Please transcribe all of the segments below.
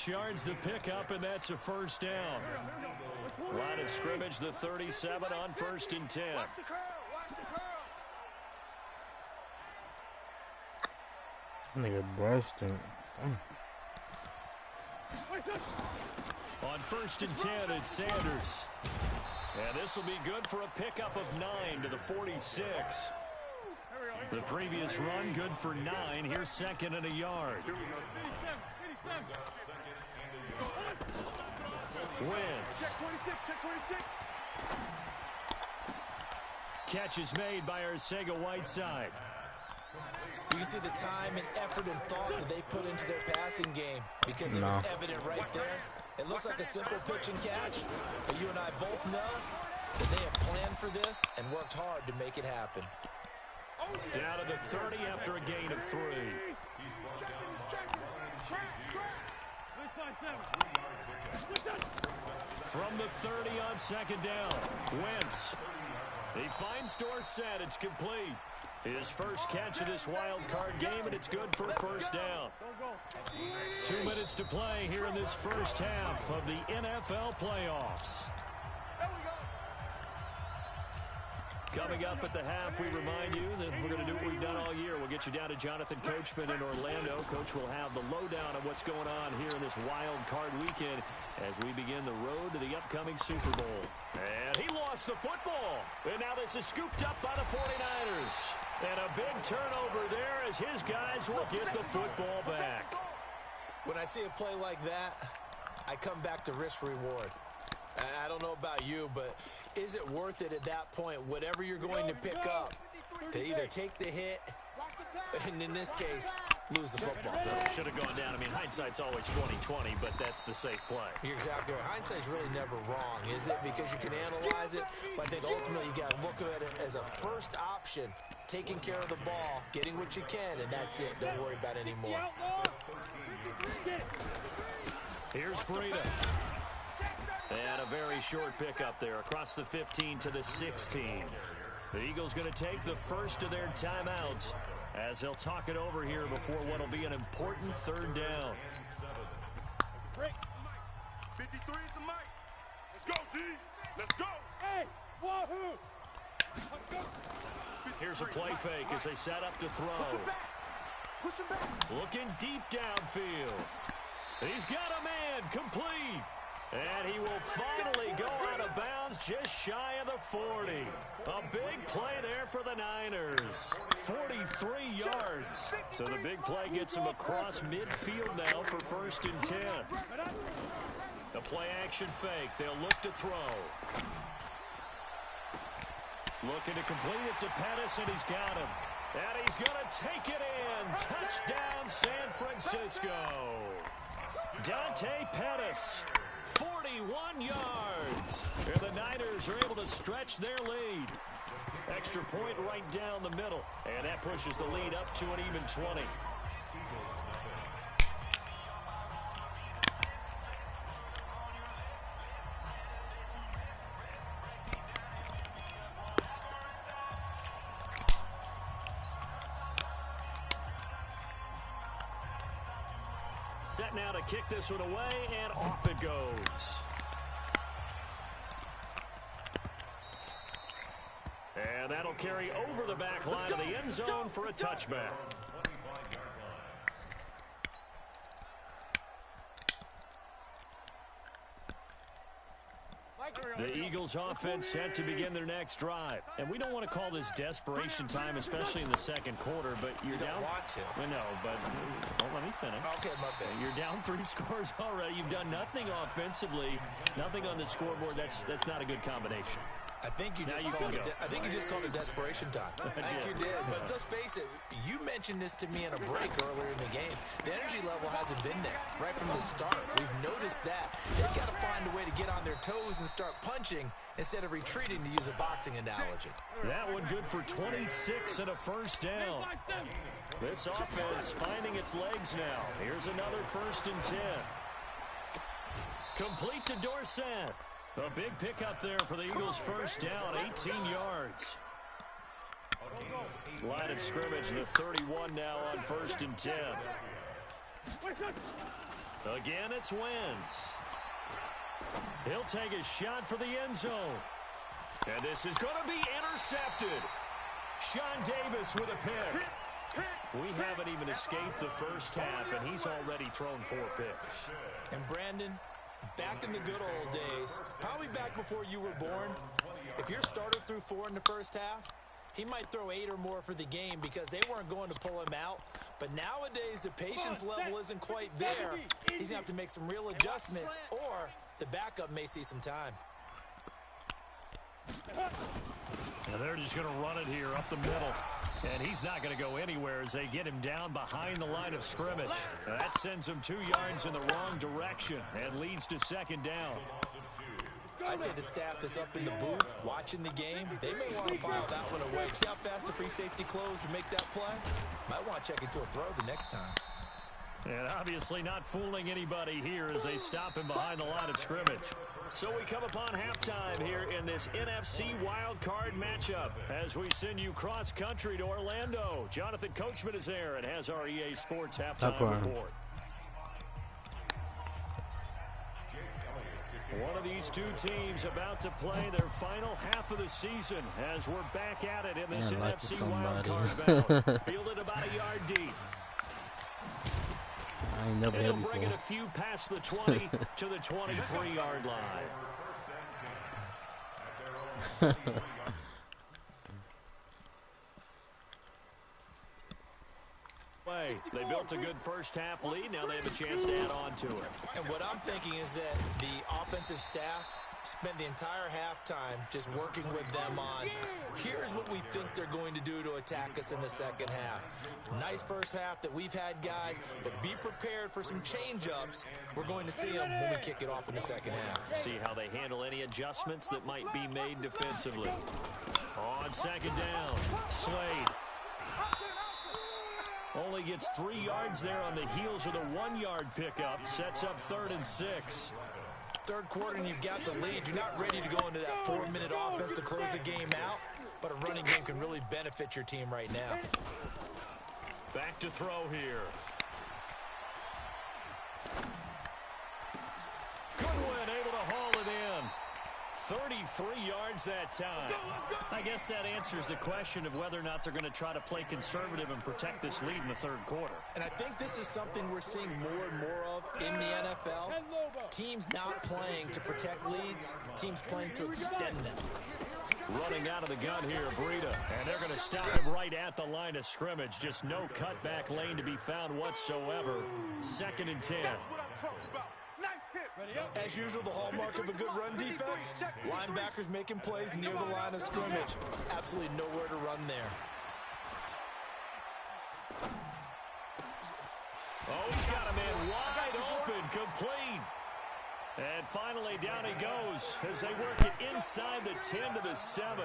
6 yards the pickup, and that's a first down. Line of scrimmage, the 37 on 1st and 10. Watch the curl. Nigga Boston. On 1st and 10, it's Sanders. And this will be good for a pickup of 9 to the 46. The previous run, good for 9. Here's 2nd and a yard. Wentz. Catch is made by Arcega-Whiteside. You can see the time and effort and thought that they put into their passing game because it was evident right there. It looks like a simple pitch and catch, but you and I both know that they have planned for this and worked hard to make it happen. Down to the 30 after a gain of 3. From the 30 on 2nd down, Wentz. He finds Dorsett. It's complete. His first catch of this wild card game, and it's good for a first down. 2 minutes to play here in this first half of the NFL playoffs. Coming up at the half, we remind you that we're going to do what we've done all year. We'll get you down to Jonathan Coachman in Orlando. Coach will have the lowdown on what's going on here in this wild card weekend as we begin the road to the upcoming Super Bowl. And he lost the football. And now this is scooped up by the 49ers. And a big turnover there as his guys will get the football back. When I see a play like that, I come back to risk-reward. I don't know about you, but is it worth it at that point, whatever you're going to pick up, to either take the hit, and in this case, lose the football? Should have gone down. I mean, hindsight's always 20/20, but that's the safe play. You're exactly right. Hindsight's really never wrong, is it? Because you can analyze it, but I think ultimately you got to look at it as a first option, taking care of the ball, getting what you can, and that's it. Don't worry about it anymore. Here's Breida. And a very short pickup there across the 15 to the 16. The Eagles going to take the first of their timeouts as they'll talk it over here before what will be an important 3rd down. 53 is the mic. Let's go, D. Let's go. Hey, wahoo. Here's a play fake as they set up to throw. Push him back. Looking deep downfield. He's got a man complete. And he will finally go out of bounds just shy of the 40. A big play there for the Niners. 43 yards. So the big play gets him across midfield now for 1st and 10. The play action fake. They'll look to throw. Looking to complete it to Pettis, and he's got him. And he's going to take it in. Touchdown, San Francisco. Dante Pettis. 41 yards. And the Niners are able to stretch their lead. Extra point right down the middle. And that pushes the lead up to an even 20. Set now to kick this one away, and off it goes. And that'll carry over the back line of the end zone for a touchback. The Eagles offense set to begin their next drive. And we don't want to call this desperation time, especially in the 2nd quarter, but you're down. You don't want to. I know, but don't let me finish. Okay, my bad. You're down 3 scores already. You've done nothing offensively, nothing on the scoreboard. That's not a good combination. I think you just called it desperation time. I think you did. But let's face it, you mentioned this to me in a break earlier in the game. The energy level hasn't been there right from the start. We've noticed that. They've got to find a way to get on their toes and start punching instead of retreating, to use a boxing analogy. That one good for 26 and a first down. This offense finding its legs now. Here's another 1st and 10. Complete to Dorsett. A big pickup there for the Eagles' first down, 18 yards. Line of scrimmage, the 31 now on 1st and 10. Again, it's Wentz. He'll take a shot for the end zone. And this is going to be intercepted. Sean Davis with a pick. We haven't even escaped the first half, and he's already thrown 4 picks. And Brandon, back in the good old days, probably back before you were born, if your starter threw 4 in the first half, he might throw 8 or more for the game because they weren't going to pull him out. But nowadays, the patience level isn't quite there. He's going to have to make some real adjustments, or the backup may see some time. And they're just going to run it here up the middle. And he's not going to go anywhere as they get him down behind the line of scrimmage. That sends him 2 yards in the wrong direction and leads to second down. I'd say the staff that's up in the booth watching the game, they may want to file that one away. See how fast the free safety closed to make that play? Might want to check into a throw the next time. And obviously not fooling anybody here as they stop him behind the line of scrimmage. So we come upon halftime here in this NFC wildcard matchup as we send you cross-country to Orlando. Jonathan Coachman is there and has our EA Sports halftime report. One of these two teams about to play their final half of the season as we're back at it in this NFC wildcard battle. Fielded about a yard deep. I ain't never He'll had bring it before. a few past the 20 to the 23-yard line. They built a good first half lead. Now they have a chance to add on to it. And what I'm thinking is that the offensive staff spent the entire halftime just working with them on, here's what we think they're going to do to attack us in the second half. Nice first half that we've had, guys, but be prepared for some change-ups. We're going to see them when we kick it off in the second half. See how they handle any adjustments that might be made defensively. On second down, Slade. Only gets 3 yards there on the heels of the 1-yard pickup. Sets up 3rd and 6. Third quarter and you've got the lead. You're not ready to go into that 4-minute offense to close the game out, but a running game can really benefit your team right now. Back to throw here. Goodwin able to haul it in. 33 yards that time. I guess that answers the question of whether or not they're going to try to play conservative and protect this lead in the third quarter. And I think this is something we're seeing more and more of in the NFL. Teams not playing to protect leads, teams playing to extend them. Running out of the gun here, Breida. And they're going to stop him right at the line of scrimmage. Just no cutback lane to be found whatsoever. 2nd and 10. As usual, the hallmark of a good run defense, linebackers making plays near the line of scrimmage. Absolutely nowhere to run there. Oh, he's got a man wide open, complete. And finally, down he goes as they work it inside the 10 to the 7.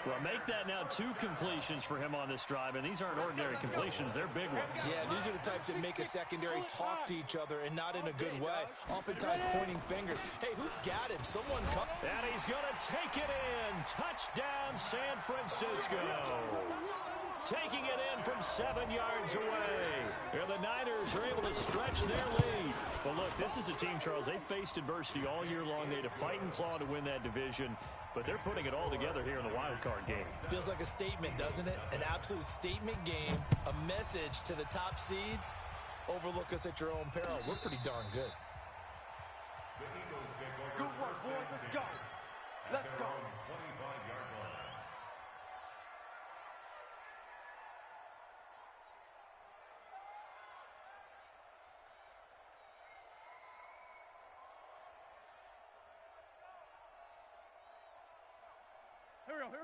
Well, make that now 2 completions for him on this drive, and these aren't ordinary completions. They're big ones. Yeah, these are the types that make a secondary talk to each other and not in a good way. Oftentimes pointing fingers. Hey, who's got him? Someone come. And he's going to take it in. Touchdown, San Francisco. Taking it in from 7 yards away. And the Niners are able to stretch their lead. But look, this is a team, Charles, they faced adversity all year long. They had to fight and claw to win that division. But they're putting it all together here in the wild card game. Feels like a statement, doesn't it? An absolute statement game. A message to the top seeds. Overlook us at your own peril. We're pretty darn good. Good work, boys. Let's go. Let's go.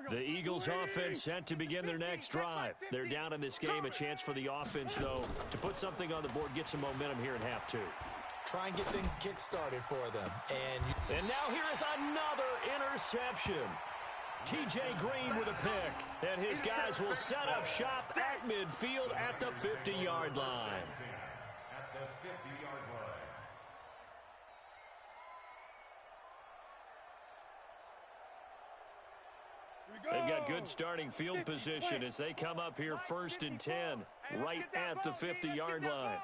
The Eagles offense set to begin their next drive. They're down in this game. A chance for the offense, though, to put something on the board, get some momentum here in half 2. Try and get things kick-started for them. And now here is another interception. T.J. Green with a pick. And his guys will set up shop at midfield at the 50-yard line. They've got good starting field position as they come up here 1st and 10, right at the 50-yard line.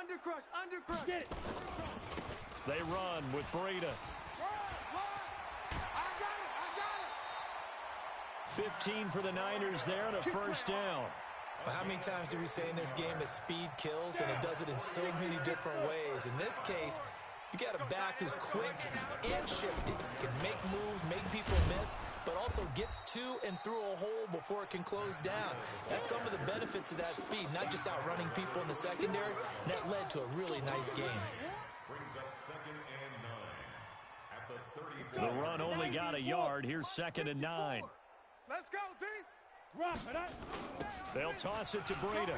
Undercrush. Get it. They run with Breida. I got it. 15 for the Niners there and a first down. Well, how many times do we say in this game that speed kills, and it does it in so many different ways? In this case, you got a back who's quick and shifty, can make moves, make people miss, but also gets to and through a hole before it can close down. That's some of the benefits of that speed, not just outrunning people in the secondary. And that led to a really nice game. The run only got a yard. Here's 2nd and 9. Let's go, D. They'll toss it to Breida.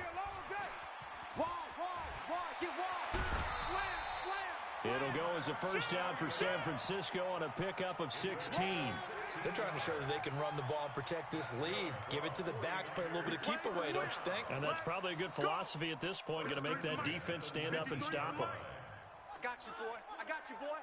It'll go as a first down for San Francisco on a pickup of 16. They're trying to show that they can run the ball and protect this lead. Give it to the backs, play a little bit of keep away, don't you think? And that's probably a good philosophy at this point, going to make that defense stand up and stop them. I got you, boy.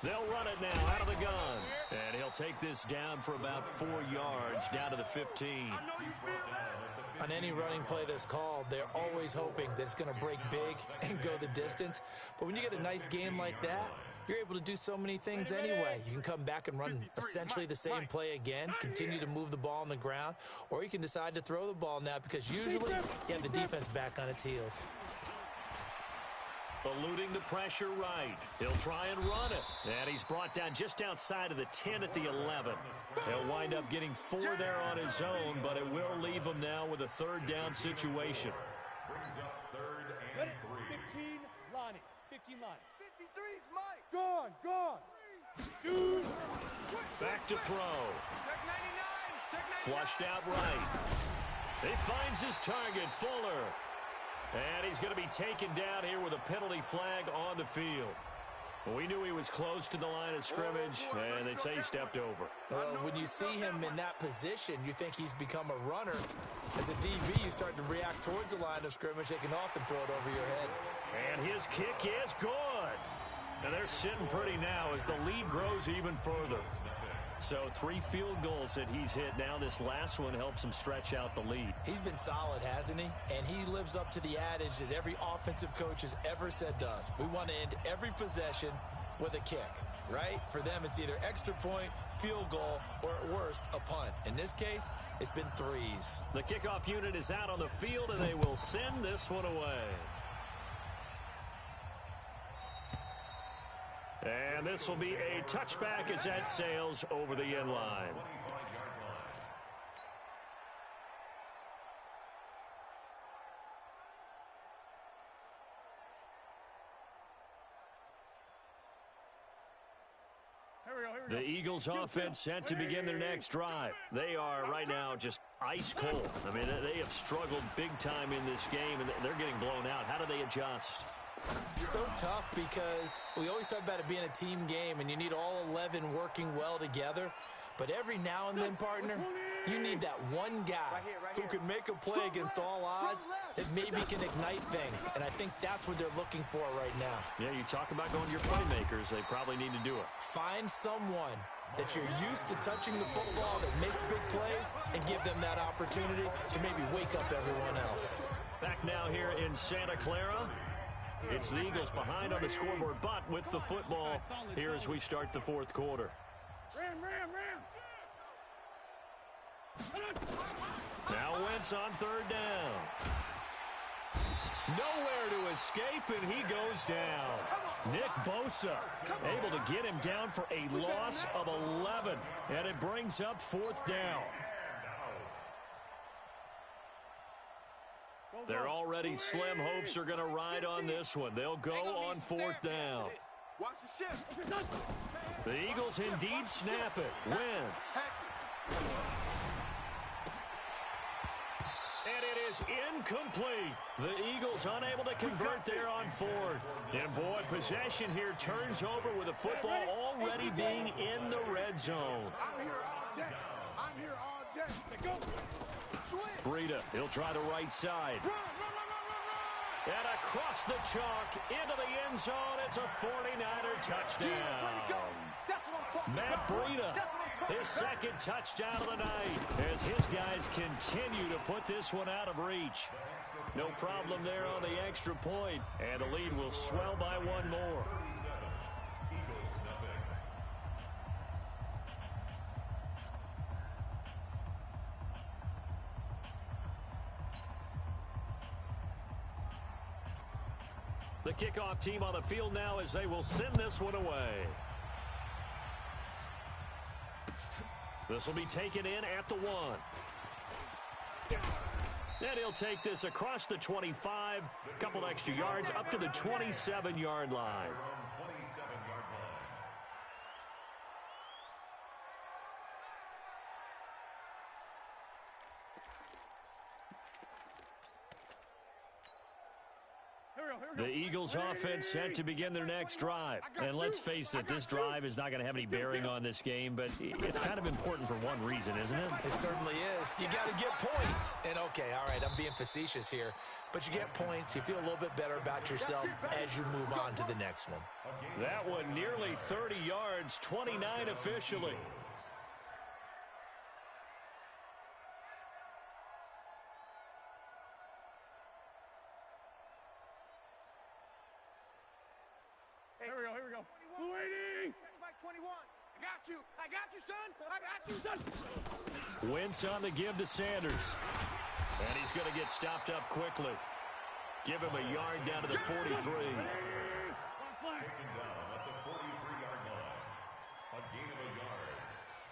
They'll run it now out of the gun. And he'll take this down for about 4 yards, down to the 15. I know you feel that. On any running play that's called, they're always hoping that it's going to break big and go the distance. But when you get a nice game like that, you're able to do so many things anyway. You can come back and run essentially the same play again, continue to move the ball on the ground, or you can decide to throw the ball now because usually you have the defense back on its heels. Eluding the pressure right. He'll try and run it. And he's brought down just outside of the 10 at the 11. He'll wind up getting 4 there on his own, but it will leave him now with a 3rd down situation. Brings up 3rd and 3. 15, Lonnie. 15, Lonnie. 53's Mike. Gone. Shoot. Back to throw. Check 99. Flushed out right. He finds his target, Fuller. And he's going to be taken down here with a penalty flag on the field. We knew he was close to the line of scrimmage, and they say he stepped over. Well, when you see him in that position, you think he's become a runner. As a DB, you start to react towards the line of scrimmage. They can often throw it over your head. And his kick is good. And they're sitting pretty now as the lead grows even further. So 3 field goals that he's hit now. This last one helps him stretch out the lead. He's been solid, hasn't he? And he lives up to the adage that every offensive coach has ever said to us. We want to end every possession with a kick, right? For them, it's either extra point, field goal, or at worst, a punt. In this case, it's been 3s. The kickoff unit is out on the field, and they will send this one away. And this will be a touchback as that sails over the end line. The Eagles offense set to begin their next drive. They are right now just ice cold. I mean, they have struggled big time in this game, and they're getting blown out. How do they adjust? So tough because we always talk about it being a team game, and you need all 11 working well together. But every now and then, partner, you need that one guy who can make a play against all odds that maybe can ignite things. And I think that's what they're looking for right now. Yeah, you talk about going to your playmakers. They probably need to do it. Find someone that you're used to touching the football that makes big plays and give them that opportunity to maybe wake up everyone else. Back now here in Santa Clara. It's the Eagles behind on the scoreboard, but with the football here as we start the 4th quarter. Now Wentz on 3rd down. Nowhere to escape, and he goes down. Nick Bosa able to get him down for a loss of 11, and it brings up 4th down. Their already slim hopes are going to ride on this one. They'll go on 4th down. Watch the shift. The Eagles indeed snap it. Wentz. And it is incomplete. The Eagles unable to convert there on 4th. And boy, possession here turns over with the football already being in the red zone. I'm here all day. I'm here all day. Go. Breida, he'll try the right side. Run. And across the chalk into the end zone, it's a 49er touchdown. Matt Breida, his 2nd touchdown of the night, as his guys continue to put this one out of reach. No problem there on the extra point, and the lead will swell by one more. The kickoff team on the field now as they will send this one away. This will be taken in at the 1. And he'll take this across the 25, a couple extra yards up to the 27-yard line. The Eagles offense set to begin their next drive. And let's face it, this drive is not going to have any bearing on this game, but it's kind of important for one reason, isn't it? It certainly is. You got to get points. And, okay, all right, I'm being facetious here. But you get points, you feel a little bit better about yourself as you move on to the next one. That one nearly 30 yards, 29 officially. Here we go. Waiting. Back 21. I got you, son. Wentz on the give to Sanders. And he's going to get stopped up quickly. Give him a yard down to the 43. Taken down at the 43-yard line. A gain of a yard.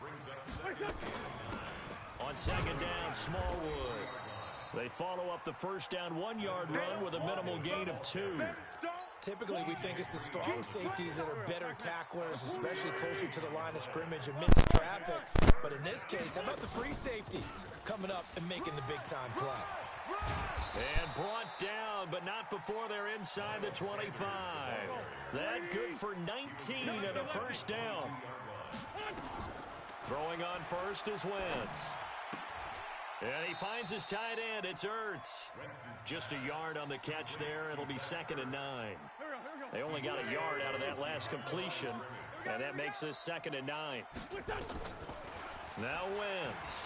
Brings up second and 9. On second down, Smallwood. They follow up the first down 1-yard run with a minimal gain of 2. Typically, we think it's the strong safeties that are better tacklers, especially closer to the line of scrimmage amidst traffic. But in this case, how about the free safety coming up and making the big-time play? And brought down, but not before they're inside the 25. That good for 19 and a first down. Throwing on first is Wentz. And he finds his tight end. It's Ertz. Just a yard on the catch there. It'll be second and 9. They only got a yard out of that last completion, and that makes this second and 9. Now Wentz.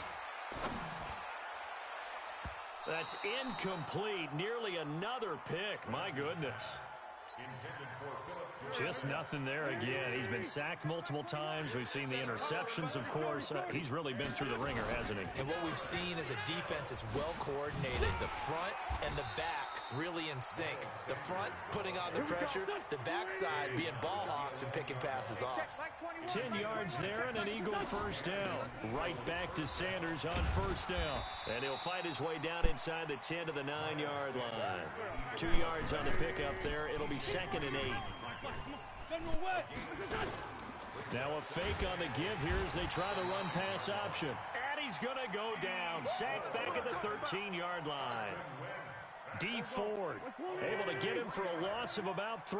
That's incomplete. Nearly another pick. My goodness. Just nothing there again. He's been sacked multiple times. We've seen the interceptions, of course. He's really been through the ringer, hasn't he? And what we've seen is a defense that's well coordinated. The front and the back really in sync. The front putting on the pressure, the backside being ball hawks and picking passes off. 10 yards there and an Eagle first down. Right back to Sanders on first down. And he'll fight his way down inside the 10 to the 9-yard line. 2 yards on the pickup there. It'll be second and 8. Now a fake on the give here as they try the run-pass option. And he's going to go down. Sacked back at the 13-yard line. D. Ford able to get him for a loss of about 3.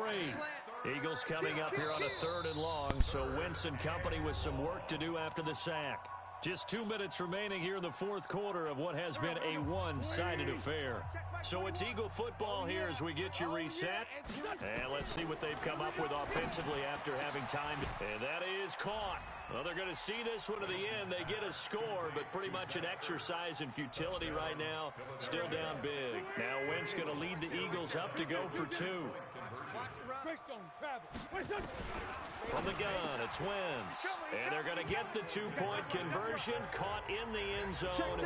Eagles coming up here on a 3rd and long, so Wentz and company with some work to do after the sack. Just 2 minutes remaining here in the 4th quarter of what has been a one-sided affair. So it's Eagle football here as we get you reset. And let's see what they've come up with offensively after having time. And that is caught. Well, they're going to see this one to the end. They get a score, but pretty much an exercise in futility right now. Still down big. Now Wentz going to lead the Eagles up to go for 2. From the gun, it's Wentz. And they're going to get the 2-point conversion. Caught in the end zone.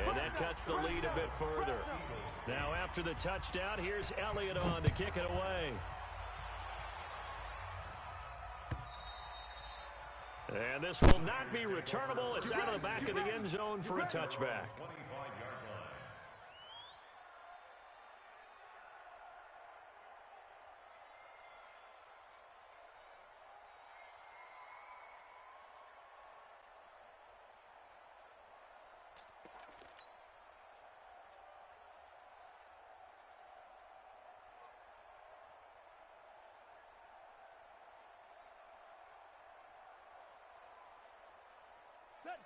And that cuts the lead a bit further. Now after the touchdown, here's Elliott on to kick it away. And this will not be returnable. It's out of the back of the end zone for a touchback.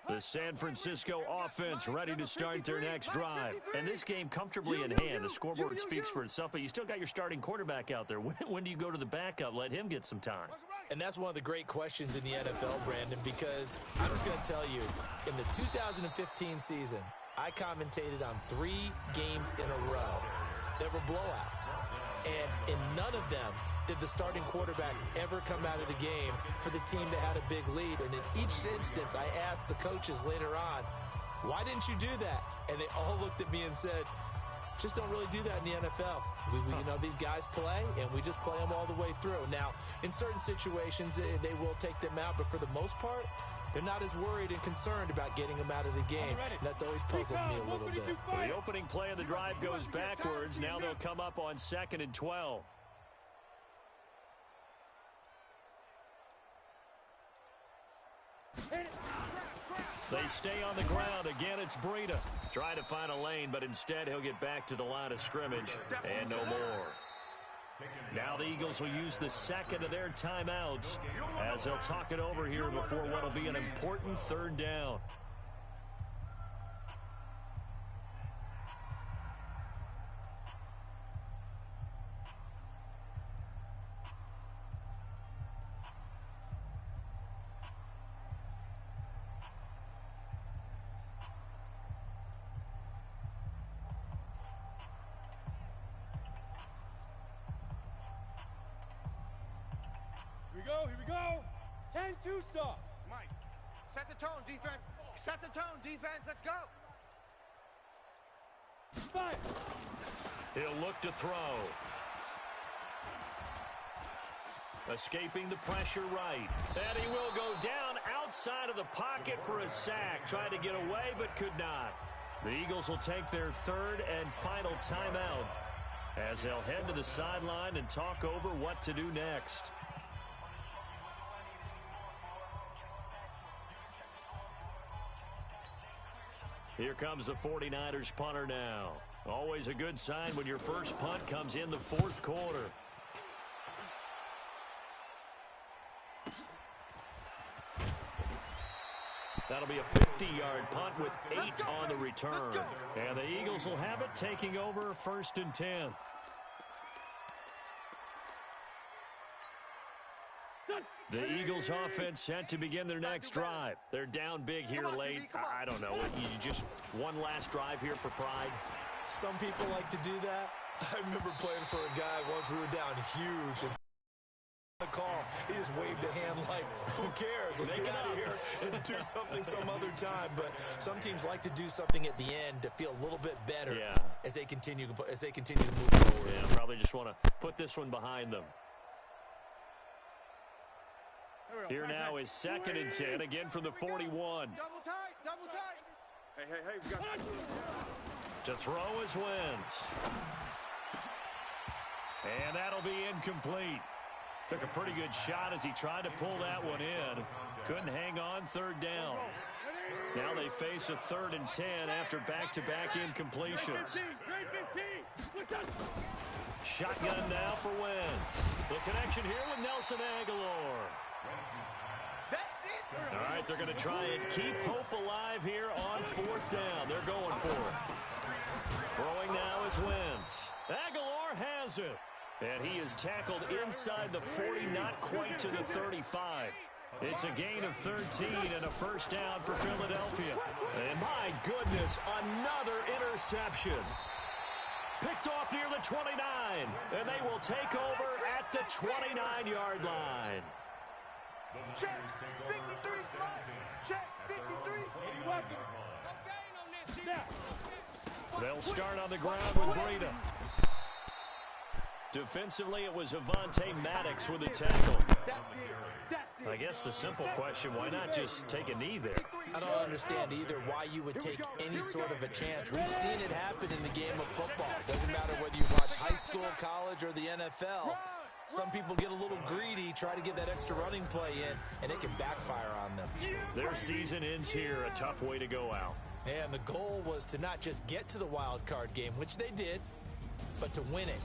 The San Francisco offense ready to start their next drive. And this game comfortably in hand. The scoreboard speaks for itself, but you still got your starting quarterback out there. When do you go to the backup? Let him get some time. And that's one of the great questions in the NFL, Brandon, because I'm just going to tell you, in the 2015 season, I commentated on 3 games in a row there were blowouts. And in none of them did the starting quarterback ever come out of the game for the team that had a big lead. And in each instance, I asked the coaches later on, why didn't you do that? And they all looked at me and said, just don't really do that in the NFL. You know, these guys play, and we just play them all the way through. Now, in certain situations, they will take them out, but for the most part, they're not as worried and concerned about getting them out of the game. And that's always puzzled me a little bit. So the opening play of the drive goes backwards. Now they'll come up on 2nd and 12. They stay on the ground. Again, it's Breida. Trying to find a lane, but instead he'll get back to the line of scrimmage and no more. Now the Eagles will use the second of their timeouts as they'll talk it over here before what will be an important 3rd down. Here we go. 10-2 stop. Mike, set the tone, defense. Set the tone, defense. Let's go. Fire. He'll look to throw. Escaping the pressure right. And he will go down outside of the pocket for a sack. Tried to get away, but could not. The Eagles will take their 3rd and final timeout as they'll head to the sideline and talk over what to do next. Here comes the 49ers punter now. Always a good sign when your first punt comes in the 4th quarter. That'll be a 50-yard punt with 8 on the return. And the Eagles will have it, taking over 1st and 10. The Eagles offense set to begin their next drive. They're down big here late. I don't know. You just one last drive here for pride. Some people like to do that. I remember playing for a guy once. We were down huge. And the call, he just waved a hand like, who cares? Let's get out of here and do something some other time. But some teams like to do something at the end to feel a little bit better as they continue to move forward. Yeah, probably just want to put this one behind them. Here now is 2nd and 10, again from the 41. Double tight, double tight. Hey, we got To throw is Wentz. And that'll be incomplete. Took a pretty good shot as he tried to pull that one in. Couldn't hang on, 3rd down. Now they face a 3rd and 10 after back-to-back incompletions. Shotgun now for Wentz. The connection here with Nelson Aguilar. All right, they're going to try and keep hope alive here on 4th down. They're going for it. Throwing now is Wentz. Aguilar has it. And he is tackled inside the 40, not quite to the 35. It's a gain of 13 and a 1st down for Philadelphia. And my goodness, another interception. Picked off near the 29. And they will take over at the 29-yard line. check, 53 spot, check, 53. They'll start on the ground with Breida. Defensively, it was Avonte Maddox with a tackle. I guess the simple question, why not just take a knee there? I don't understand either why you would take any sort of a chance. We've seen it happen in the game of football. Doesn't matter whether you watch high school, college, or the NFL. Some people get a little greedy, try to get that extra running play in, and it can backfire on them. Their season ends here, a tough way to go out. And the goal was to not just get to the wild card game, which they did, but to win it.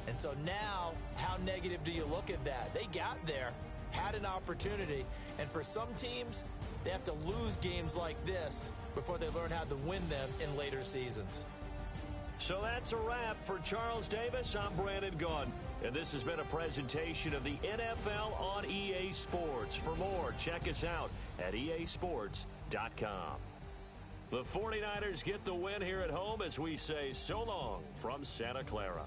And so now, how negative do you look at that? They got there, had an opportunity, and for some teams, they have to lose games like this before they learn how to win them in later seasons. So that's a wrap for Charles Davis. I'm Brandon Gunn, and this has been a presentation of the NFL on EA Sports. For more, check us out at easports.com. The 49ers get the win here at home as we say so long from Santa Clara.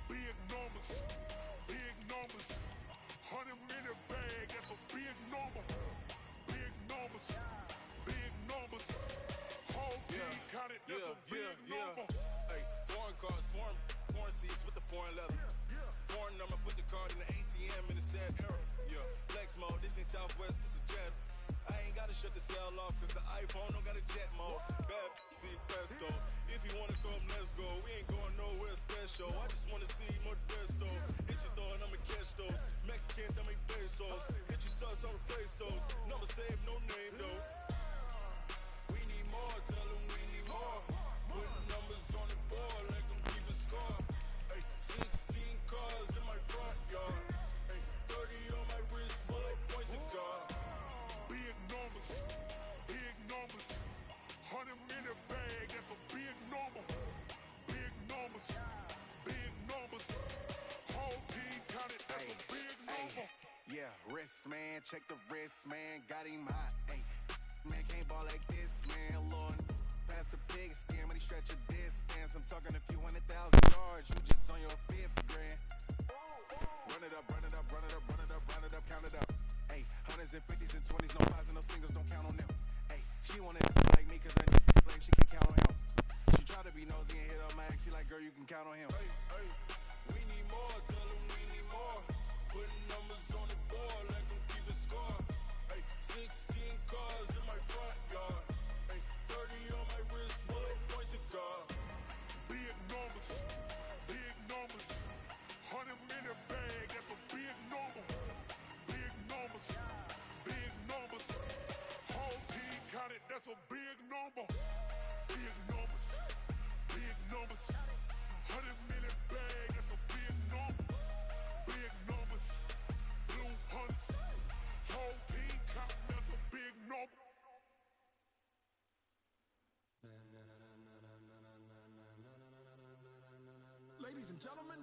Big numbers, 100 minute bag, that's a big number. Big numbers, whole team counted, that's a big number. Hey, foreign cars, foreign seats with the foreign leather. Foreign number, put the card in the ATM in the sad era. Yeah, flex mode, this ain't Southwest, this is Jet. I ain't gotta shut the cell off, cause the iPhone don't got a jet mode. Bad be presto. If you wanna come, let's go. We ain't going nowhere special. I just wanna see more desto. Hit your throw and I'ma catch those. Mexican, that make pesos. Hit your sauce, I'll replace those. Number save, no name though. We need more, tell them we need more. Putting numbers on the board, like them keep a score. Hey, 16 cars in my front yard. Hey, 30 on my wrist, bullet point to God. Big numbers, 100 minute bag, that's a big number. Big numbers, whole team counted, that's a big number. Yeah, wrist man, check the wrist man, got him hot. Hey, man can't ball like this, man. Lord, past the pig skin when he stretch a distance. I'm talking a few 100,000 yards, you just on your fifth grand. Run it up, count it up. Hey, hundreds and 50s and 20s, no fives and no singles, don't count on them. Hey, she wanna like me cause I blame she can't count on him. She try to be nosy and hit up my ex, she like, girl, you can count on him. Hey, we need more, tell them we need more. Putting numbers on the board, like them keep a score. Hey, 16 cars in my front yard. Hey, 30 on my wrist, bullet point to God. Big numbers, 100 minute bag, that's a big number. Big numbers, whole team counted, that's a big number. Big numbers, 100 minute bag, that's a big number. Big numbers, blue hunts, whole team counting, that's a big number. Ladies and gentlemen,